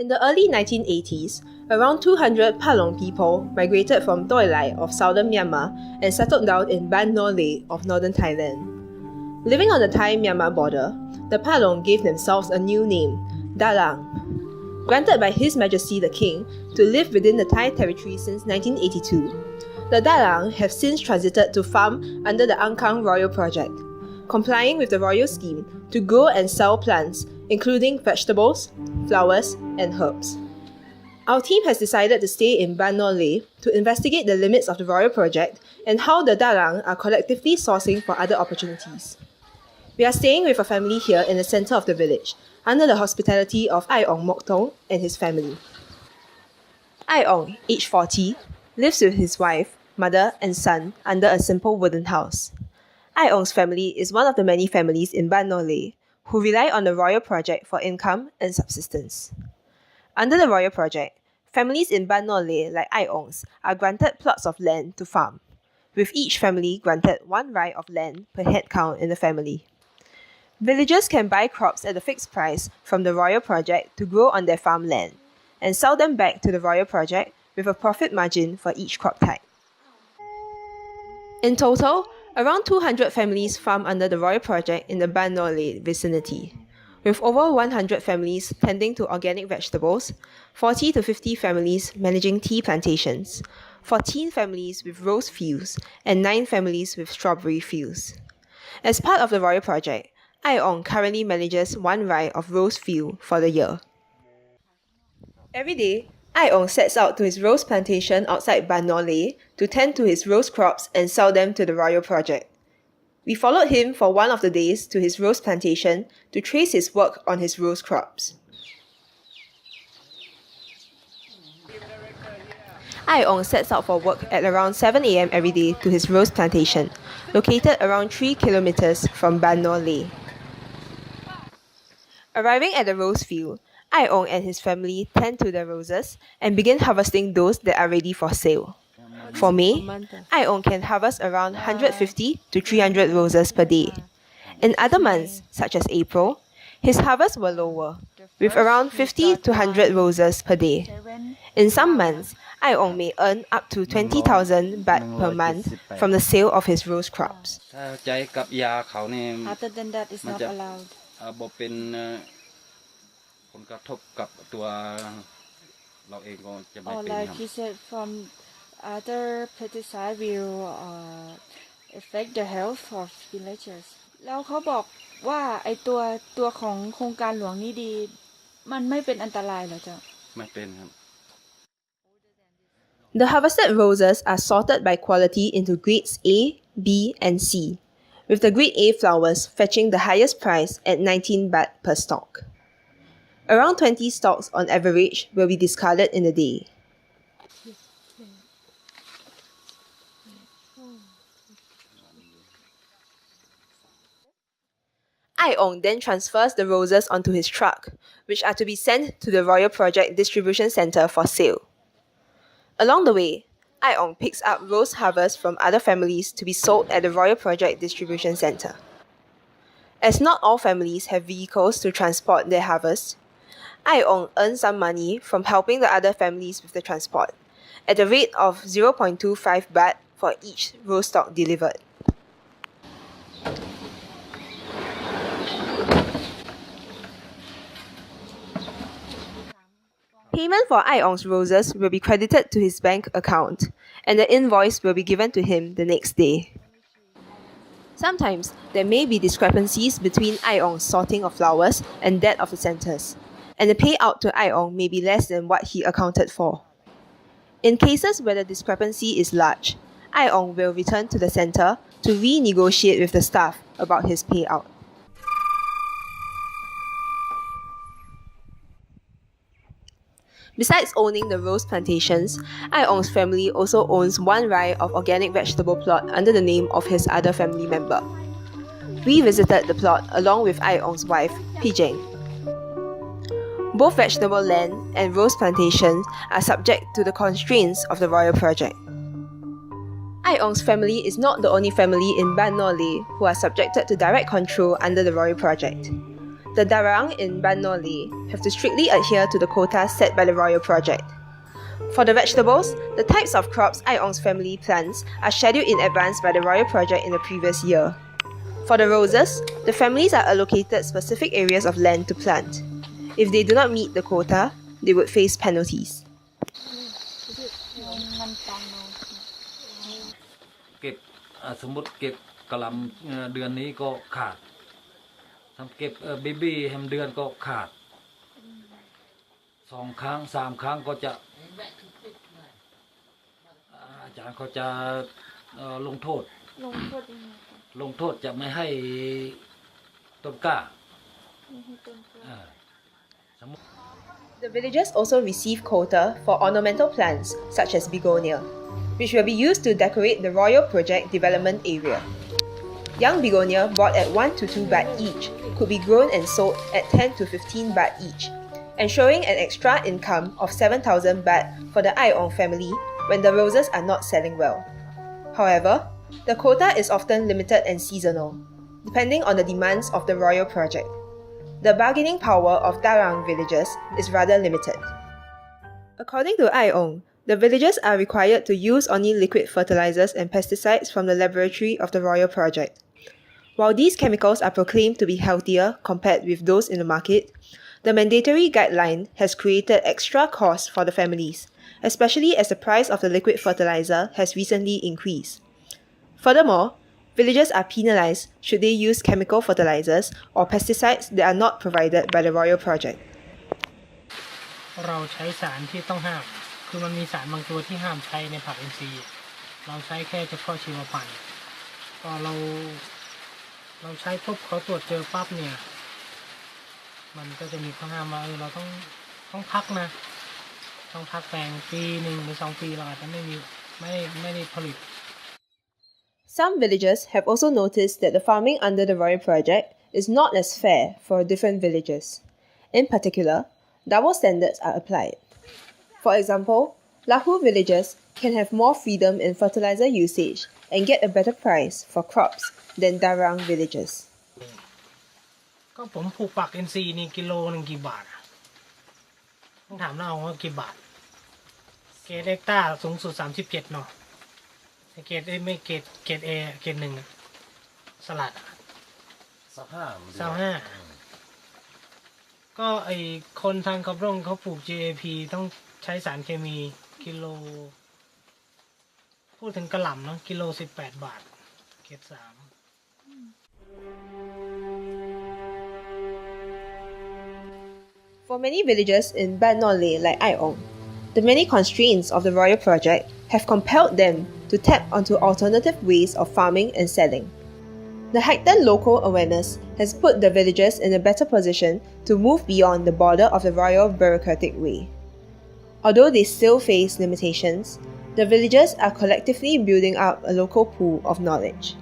the early 1980s, around 200 Palong people migrated from Doi Lai of southern Myanmar and settled down in Ban Nor Lae of northern Thailand. Living on the Thai-Myanmar border, the Palong gave themselves a new name, Dara'ang. Granted by His Majesty the King to live within the Thai territory since 1982, the Dara'ang have since transited to farm under the Ang Khang Royal Project, complying with the royal scheme to grow and sell plants, including vegetables, flowers, and herbs. Our team has decided to stay in Ban Nor Lae to investigate the limits of the royal project and how the Dara'ang are collectively sourcing for other opportunities. We are staying with a family here in the center of the village, under the hospitality of Ai Ong Mok Tong and his family. Ai Ong, aged 40, lives with his wife, mother, and son under a simple wooden house. Ai Ong's family is one of the many families in Ban Nor Lae who rely on the royal project for income and subsistence. Under the royal project, families in Ban Nor Lae like Ai Ong's are granted plots of land to farm, with each family granted one rai of land per head count in the family. Villagers can buy crops at a fixed price from the royal project to grow on their farmland, and sell them back to the royal project with a profit margin for each crop type. In total, around 200 families farm under the royal project in the Ban Nor Lae vicinity, with over 100 families tending to organic vegetables, 40 to 50 families managing tea plantations, 14 families with rose fields, and 9 families with strawberry fields. As part of the royal project, Ai Ong currently manages one rai of rose field for the year. Every day, Ai Ong sets out to his rose plantation outside Ban Nor Lae to tend to his rose crops and sell them to the royal project. We followed him for one of the days to his rose plantation to trace his work on his rose crops. Ai Ong sets out for work at around 7 a.m. every day to his rose plantation, located around 3 kilometers from Ban Nor Lae. Arriving at the rose field, Ai Ong and his family tend to the roses and begin harvesting those that are ready for sale. For May, Ai Ong can harvest around 150 to 300 roses per day. In other months, such as April, his harvests were lower, with around 50 to 100 roses per day. In some months, Ai Ong may earn up to 20,000 baht per month from the sale of his rose crops. Other than that, it's not allowed. ผลกระทบกับตัวเราเองก็จะไม่เป็น like you said, from other pesticide will affect the health of villagers. แล้วเขาบอกว่าไอตัวของโครงการหลวงนี้ดีมันไม่เป็นอันตรายเหรอจ๊ะ ไม่เป็นครับ The harvested roses are sorted by quality into grades A, B, and C, with the grade A flowers fetching the highest price at 19 baht per stalk. Around 20 stalks on average will be discarded in a day. Ai Ong then transfers the roses onto his truck, which are to be sent to the Royal Project Distribution Centre for sale. Along the way, Ai Ong picks up rose harvests from other families to be sold at the Royal Project Distribution Centre. As not all families have vehicles to transport their harvest, Ai Ong earns some money from helping the other families with the transport, at the rate of 0.25 baht for each rose stalk delivered. Payment for Ai Ong's roses will be credited to his bank account, and the invoice will be given to him the next day. Sometimes, there may be discrepancies between Ai Ong's sorting of flowers and that of the centres, and the payout to Ai Ong may be less than what he accounted for. In cases where the discrepancy is large, Ai Ong will return to the centre to renegotiate with the staff about his payout. Besides owning the rose plantations, Ai Ong's family also owns one rai of organic vegetable plot under the name of his other family member. We visited the plot along with Ai Ong's wife, Pijeng. Both vegetable land and rose plantations are subject to the constraints of the royal project. Ai Ong's family is not the only family in Ban Nor Lae who are subjected to direct control under the royal project. the Dara'ang in Ban Nor Lae have to strictly adhere to the quotas set by the Royal Project. For the vegetables, the types of crops Ai Ong's family plants are scheduled in advance by the Royal Project in the previous year. For the roses, the families are allocated specific areas of land to plant. If they do not meet the quota, they would face penalties. เก็บสมมติเก็บกะหล่ำเดือนนี้ก็ขาดทำเก็บเบบี้แฮมเดือนก็ขาด2 ครั้ง 3 ครั้งก็จะอาจารย์เขาจะลงโทษจะไม่ให้ต้นกล้า The villagers also receive quota for ornamental plants such as begonia, which will be used to decorate the Royal Project development area. Young begonia bought at 1 to 2 baht each could be grown and sold at 10 to 15 baht each, ensuring an extra income of 7,000 baht for the Ai Ong family when the roses are not selling well. However, the quota is often limited and seasonal, depending on the demands of the Royal Project. The bargaining power of Dara'ang villagers is rather limited. According to Ai Ong, the villagers are required to use only liquid fertilizers and pesticides from the laboratory of the Royal Project. While these chemicals are proclaimed to be healthier compared with those in the market, the mandatory guideline has created extra costs for the families, especially as the price of the liquid fertilizer has recently increased. Furthermore, villagers are penalized should they use chemical fertilizers or pesticides that are not provided by the Royal Project. เราใช้สารที่ต้องห้ามคือมันมีสารบางตัวที่ห้ามใช้ในผักอินทรีย์เราใช้แค่เฉพาะชีวพันธุ์ก็เราใช้ปุ๊บเขาตรวจเจอปั๊บเนี่ยมันก็จะมีข้อห้ามว่าเราต้องพักนะต้องพักแปลงปี 1 หรือ 2 ปีเราอาจจะไม่ได้ผลิต Some villagers have also noticed that the farming under the Royal Project is not as fair for different villages. In particular, double standards are applied. For example, Lahu villagers can have more freedom in fertilizer usage and get a better price for crops than Dara'ang villagers. ก็ผมปลูกผักอินทรีย์นี่กิโลนึงกี่บาทต้องถามเราว่ากี่บาทเกรดเอ็กต้าสูงสุด37เนาะเกรดไม่เกรดเอเกรด1สลัด25ก็ไอคนทางขับร่งเขาปลูก GAP ต้องใช้สารเคมีกิโลพูดถึงกระหล่ำเนาะกิโล18 บาทเกรด3 For many villagers in Ban Nor Lae like Ai Ong, the many constraints of the Royal Project have compelled them to tap onto alternative ways of farming and selling. The heightened local awareness has put the villagers in a better position to move beyond the border of the royal bureaucratic way. Although they still face limitations, the villagers are collectively building up a local pool of knowledge.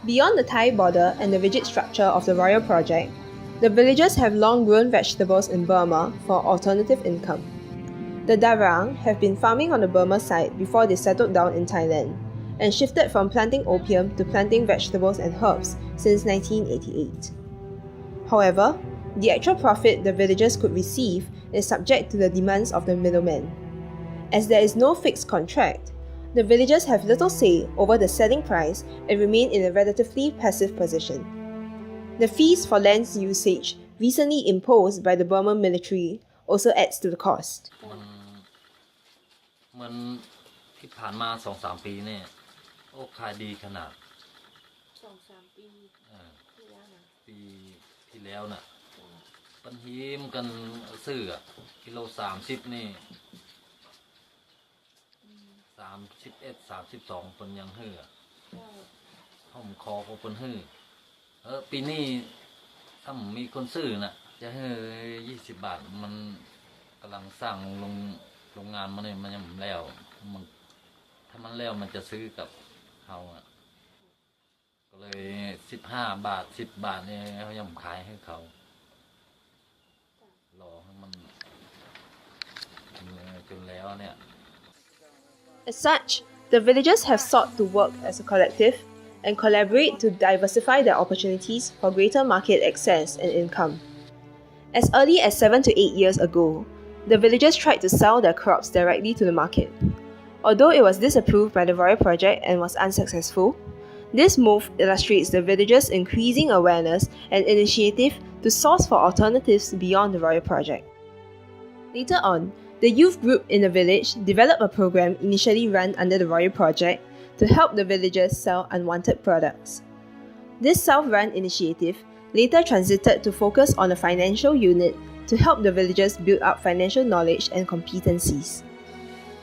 Beyond the Thai border and the rigid structure of the Royal Project, the villagers have long grown vegetables in Burma for alternative income. The Dara'ang have been farming on the Burma side before they settled down in Thailand, and shifted from planting opium to planting vegetables and herbs since 1988. However, the actual profit the villagers could receive is subject to the demands of the middlemen. As there is no fixed contract, the villagers have little say over the selling price and remain in a relatively passive position. The fees for land usage recently imposed by the Burman military also adds to the cost. มันที่ผ่านมา 2-3 ปีเนี่ยโอ้ขายดีขนาด 2-3 ปีปีที่แล้วน่ะปันหิมกันซื้อกิโล30นี่31 32เพิ่นยังฮื้อห้องคอของเพิ่นฮื้อปีนี้ถ้ามีคนซื้อน่ะจะฮื้อ20 บาทมันกำลังสร้างโรงงานมันยังไม่แล้วมันถ้ามันแล้วมันจะซื้อกับเฮาอ่ะก็เลย15 บาท 10 บาทเนี่ยเขายังขายให้เขารอให้มันจนแล้วเนี่ย As such, the villagers have sought to work as a collective and collaborate to diversify their opportunities for greater market access and income. As early as 7 to 8 years ago, the villagers tried to sell their crops directly to the market. Although it was disapproved by the Royal Project and was unsuccessful, this move illustrates the villagers' increasing awareness and initiative to source for alternatives beyond the Royal Project. Later on, the youth group in the village developed a program initially run under the Royal Project to help the villagers sell unwanted products. This self-run initiative later transited to focus on a financial unit to help the villagers build up financial knowledge and competencies.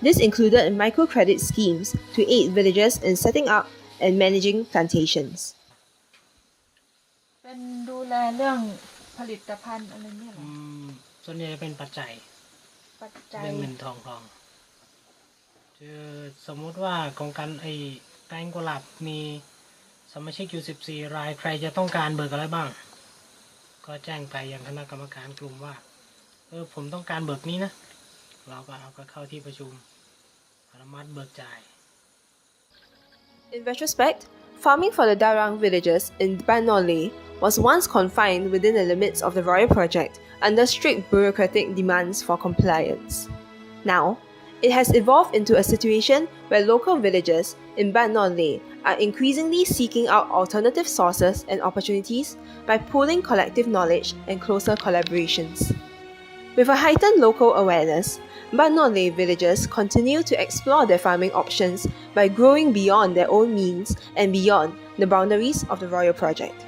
This included microcredit schemes to aid villagers in setting up and managing plantations. เป็นดูแลเรื่องผลิตภัณฑ์อะไรเนี่ยเหรอ ส่วนใหญ่เป็นปัจจัย ปัจจัย เรื่องเงินทองคือสมมุติว่าโครงการแปลงกุหลาบมีสมาชิกอยู่14 รายใครจะต้องการเบิกอะไรบ้าง ก็แจ้งไปยังคณะกรรมการกลุ่มว่าผมต้องการเบิกนี้นะ เราก็เอาเข้าที่ประชุมอนุมัติเบิกจ่าย In retrospect, farming for the Dara'ang villagers in Ban Nor Lae was once confined within the limits of the Royal Project under strict bureaucratic demands for compliance. Now, it has evolved into a situation where local villagers in Ban Nor Lae are increasingly seeking out alternative sources and opportunities by pooling collective knowledge and closer collaborations. With a heightened local awareness, Ban Nor Lae villagers continue to explore their farming options by growing beyond their own means and beyond the boundaries of the Royal Project.